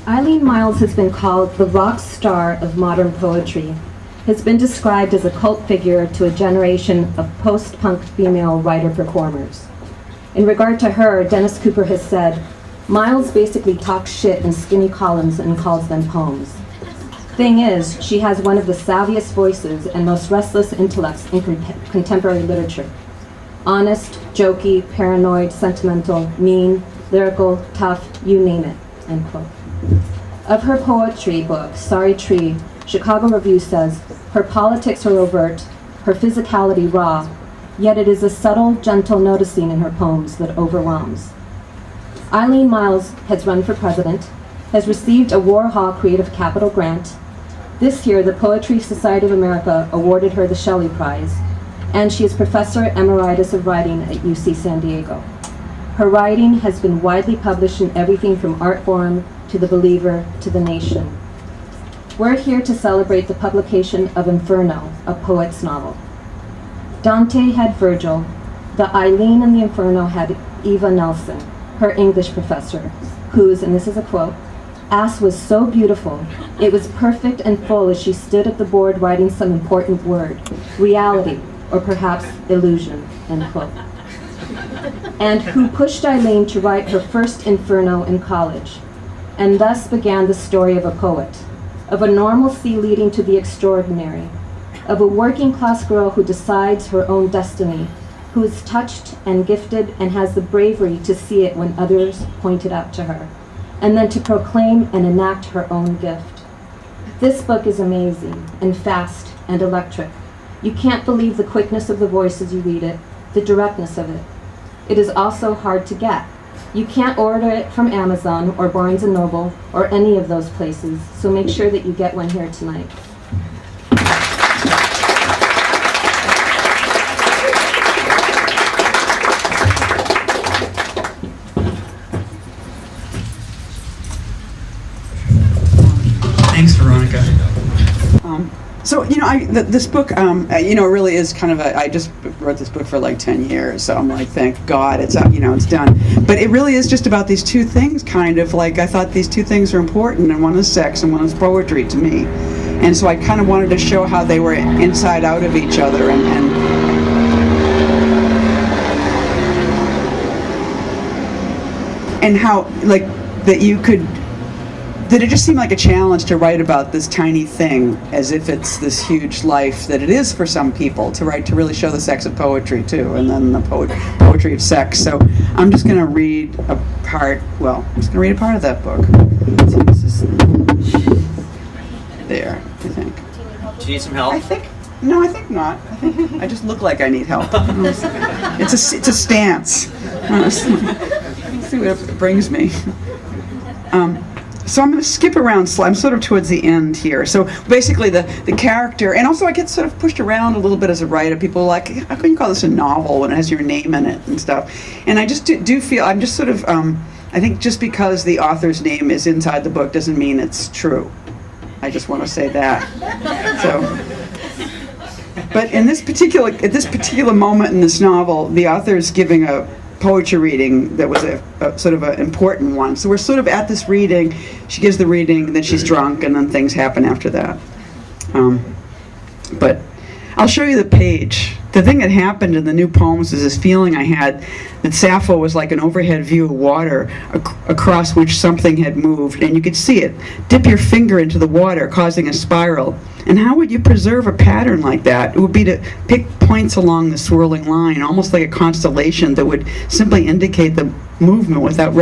Eileen Myles has been called the rock star of modern poetry, has been described as a cult figure to a generation of post-punk female writer-performers. In regard to her, Dennis Cooper has said, Myles basically talks shit in skinny columns and calls them poems. Thing is, she has one of the savviest voices and most restless intellects in contemporary literature. Honest, jokey, paranoid, sentimental, mean, lyrical, tough, you name it, end quote. Of her poetry book, Sorry Tree, Chicago Review says, her politics are overt, her physicality raw, yet it is a subtle, gentle noticing in her poems that overwhelms. Eileen Myles has run for president, has received a Warhol Creative Capital grant. This year, the Poetry Society of America awarded her the Shelley Prize, and she is Professor Emeritus of Writing at UC San Diego. Her writing has been widely published in everything from Art Forum to The Believer to The Nation. We're here to celebrate the publication of Inferno, a poet's novel. Dante had Virgil. The Eileen in the Inferno had Eva Nelson, her English professor, whose, and this is a quote, ass was so beautiful, it was perfect and full as she stood at the board writing some important word, reality, or perhaps illusion, end quote. And who pushed Eileen to write her first Inferno in college. And thus began the story of a poet, of a normalcy leading to the extraordinary, of a working class girl who decides her own destiny, who is touched and gifted and has the bravery to see it when others point it out to her, and then to proclaim and enact her own gift. This book is amazing and fast and electric. You can't believe the quickness of the voice as you read it, the directness of it. It is also hard to get. You can't order it from Amazon or Barnes & Noble or any of those places, so make sure that you get one here tonight. Thanks, Veronica. So, this book, it really is kind of I just wrote this book for like 10 years, so I'm like, thank God it's out, it's done. But it really is just about these two things, kind of like, I thought these two things are important, and one is sex and one is poetry to me. And so I kind of wanted to show how they were inside out of each other, and how, like, that it just seemed like a challenge to write about this tiny thing as if it's this huge life that it is for some people, to really show the sex of poetry too, and then the poetry of sex. So I'm just going to read a part of that book. So this is there, I think. Do you need some help? I think not. I just look like I need help. It's a stance. Let's see what it brings me. So I'm going to skip around. I'm sort of towards the end here. So basically the character, and also I get sort of pushed around a little bit as a writer. People are like, how can you call this a novel when it has your name in it and stuff? And I just do feel, I'm just sort of, I think just because the author's name is inside the book doesn't mean it's true. I just want to say that. But at this particular moment in this novel, the author is giving a poetry reading that was a sort of an important one. So we're sort of at this reading. She gives the reading, then she's drunk, and then things happen after that. But I'll show you the page. The thing that happened in the new poems is this feeling I had that Sappho was like an overhead view of water across which something had moved, and you could see it. Dip your finger into the water, causing a spiral. And how would you preserve a pattern like that? It would be to pick points along the swirling line, almost like a constellation that would simply indicate the movement without